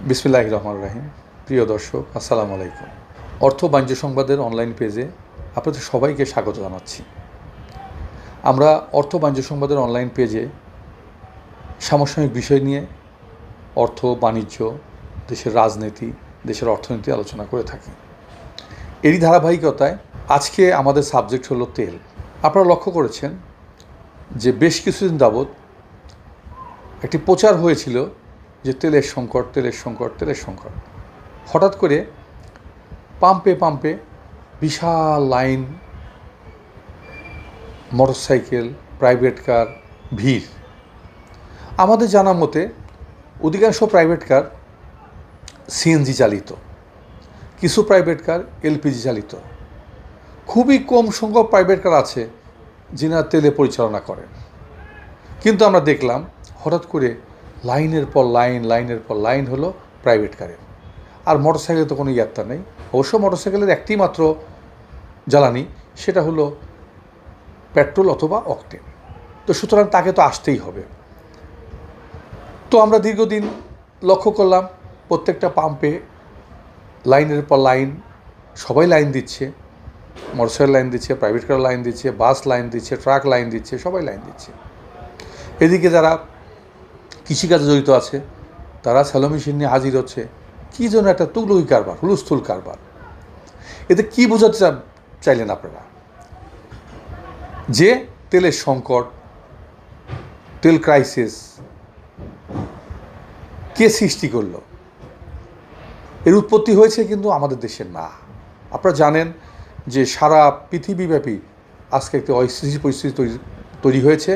বিসমিল্লাহির রহমানির রহিম। প্রিয় দর্শক, আসসালামু আলাইকুম। অর্থ বাণিজ্য সংবাদের অনলাইন পেজে আপনাদের সবাইকে স্বাগত জানাচ্ছি। আমরা অর্থ বাণিজ্য সংবাদের অনলাইন পেজে সমসাময়িক বিষয় নিয়ে অর্থ বাণিজ্য, দেশের রাজনীতি, দেশের অর্থনীতি আলোচনা করে থাকি। এরই ধারাবাহিকতায় আজকে আমাদের সাবজেক্ট হলো তেল। আপনারা লক্ষ্য করেছেন যে বেশ কিছুদিন যাবৎ একটি প্রচার হয়েছিল যে তেলের সংকট, তেলের সংকট, তেলের সংকট। হঠাৎ করে পাম্পে পাম্পে বিশাল লাইন, মোটরসাইকেল, প্রাইভেট কার, ভিড়। আমাদের জানা মতে অধিকাংশ প্রাইভেট কার সিএনজি চালিত, কিছু প্রাইভেট কার এলপিজি চালিত। খুবই কম সংখ্যক প্রাইভেট কার আছে যিনারা তেলে পরিচালনা করেন। কিন্তু আমরা দেখলাম হঠাৎ করে লাইনের পর লাইন, লাইনের পর লাইন হলো প্রাইভেট কারের। আর মোটরসাইকেলে তো কোনো ইয়াত্রা নেই। অবশ্য মোটরসাইকেলের একটি মাত্র জ্বালানি, সেটা হলো পেট্রোল অথবা অকটেন। তো সুতরাং তাকে তো আসতেই হবে। তো আমরা দীর্ঘদিন লক্ষ্য করলাম প্রত্যেকটা পাম্পে লাইনের পর লাইন, সবাই লাইন দিচ্ছে। মোটরসাইকেল লাইন দিচ্ছে, প্রাইভেট কার লাইন দিচ্ছে, বাস লাইন দিচ্ছে, ট্রাক লাইন দিচ্ছে, সবাই লাইন দিচ্ছে। এদিকে যারা কৃষিকাজে জড়িত আছে তারা স্যালো মেশিন নিয়ে হাজির হচ্ছে। কী জন্য একটা তুগলকি কারবার, হুলস্থুল কারবার। এতে কী বোঝাতে চাইলেন আপনারা? যে তেলের সংকট, তেল ক্রাইসিস কে সৃষ্টি করলো? এর উৎপত্তি হয়েছে কিন্তু আমাদের দেশের না। আপনারা জানেন যে সারা পৃথিবীব্যাপী আজকে একটি অস্থিতিশীল পরিস্থিতি তৈরি হয়েছে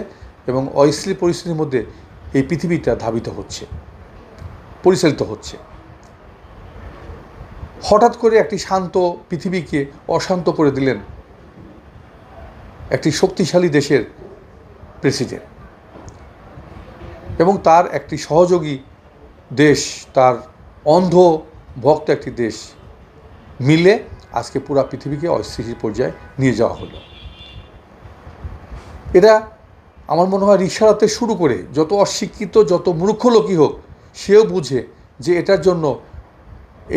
এবং অস্থিতিশীল পরিস্থিতির মধ্যে এই পৃথিবীটা ধাবিত হচ্ছে, পরিচালিত হচ্ছে। হঠাৎ করে একটি শান্ত পৃথিবীকে অশান্ত করে দিলেন একটি শক্তিশালী দেশের প্রেসিডেন্ট এবং তার একটি সহযোগী দেশ, তার অন্ধ ভক্ত একটি দেশ মিলে আজকে পুরা পৃথিবীকে অস্থিতিশীল পর্যায়ে নিয়ে যাওয়া হলো। এটা আমার মনে হয় রিকশাতে শুরু করে যত অশিক্ষিত, যত মূর্খ লোকই হোক, সেও বুঝে যে এটার জন্য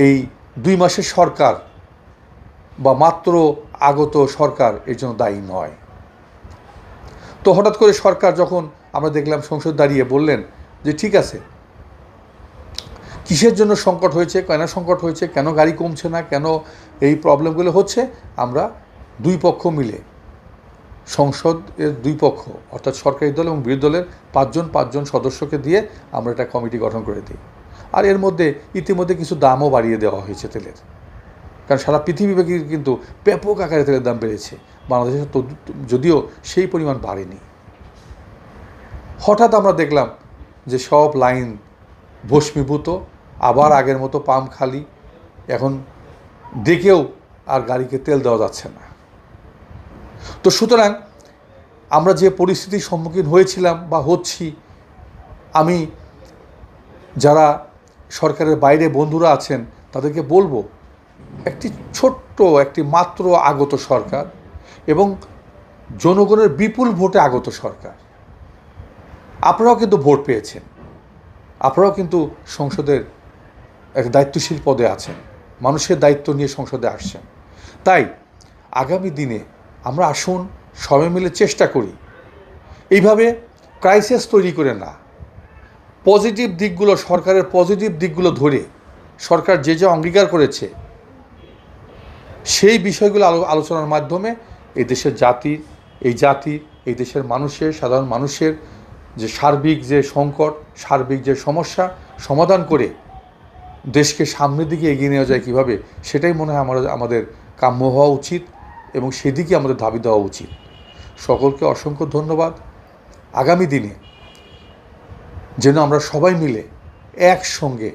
এই 2 মাসের সরকার বা মাত্র আগত সরকার এর জন্য দায়ী নয়। তো হঠাৎ করে সরকার যখন আমরা দেখলাম সংসদ দাঁড়িয়ে বললেন যে ঠিক আছে, কিসের জন্য সংকট হয়েছে, কেন সংকট হয়েছে, কেন গাড়ি কমছে না, কেন এই প্রবলেমগুলো হচ্ছে, আমরা দুই পক্ষ মিলে, সংসদের দুই পক্ষ অর্থাৎ সরকারি দল এবং বিরোধী দলের পাঁচজন সদস্যকে দিয়ে আমরা একটা কমিটি গঠন করে দিই। আর এর মধ্যে ইতিমধ্যে কিছু দামও বাড়িয়ে দেওয়া হয়েছে তেলের, কারণ সারা পৃথিবীব্যাপী কিন্তু ব্যাপক আকারে তেলের দাম বেড়েছে। বাংলাদেশে তো যদিও সেই পরিমাণ বাড়েনি। হঠাৎ আমরা দেখলাম যে সব লাইন ভস্মীভূত, আবার আগের মতো পাম্প খালি। এখন দেখেও আর গাড়িকে তেল দেওয়া যাচ্ছে না। তো সুতরাং আমরা যে পরিস্থিতির সম্মুখীন হয়েছিলাম বা হচ্ছি, আমি যারা সরকারের বাইরে বন্ধুরা আছেন তাদেরকে বলবো, একটি ছোট্ট, একটি মাত্র আগত সরকার এবং জনগণের বিপুল ভোটে আগত সরকার। আপনারাও কিন্তু ভোট পেয়েছেন, আপনারাও কিন্তু সংসদের এক দায়িত্বশীল পদে আছেন, মানুষের দায়িত্ব নিয়ে সংসদে আসছেন। তাই আগামী দিনে আমরা আসুন সবাই মিলে চেষ্টা করি এইভাবে ক্রাইসিস তৈরি করে না, পজিটিভ দিকগুলো, সরকারের পজিটিভ দিকগুলো ধরে সরকার যে যে অঙ্গীকার করেছে সেই বিষয়গুলো আলোচনার মাধ্যমে এই দেশের এই দেশের মানুষের, সাধারণ মানুষের যে সার্বিক যে সংকট, সার্বিক যে সমস্যা সমাধান করে দেশকে সামনের দিকে এগিয়ে নেওয়া যায় কীভাবে, সেটাই মনে হয় আমাদের কাম্য হওয়া উচিত এবং সেদিকে আমাদের দাবি দেওয়া উচিত। সকলকে অসংখ্য ধন্যবাদ। আগামী দিনে যেন আমরা সবাই মিলে একসঙ্গে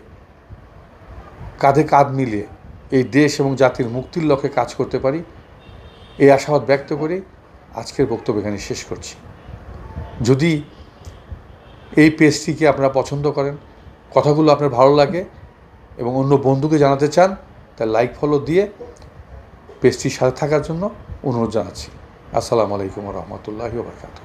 কাঁধে কাঁধ মিলে এই দেশ এবং জাতির মুক্তির লক্ষ্যে কাজ করতে পারি, এই আশাবাদ ব্যক্ত করে আজকের বক্তব্য এখানে শেষ করছি। যদি এই পেজটিকে আপনারা পছন্দ করেন, কথাগুলো আপনার ভালো লাগে এবং অন্য বন্ধুকে জানাতে চান, তাই লাইক ফলো দিয়ে পেজটির সাথে থাকার জন্য অনুরোধ জানাচ্ছি। আসসালামু আলাইকুম ওয়া রাহমাতুল্লাহি ওয়া বারাকাতুহু।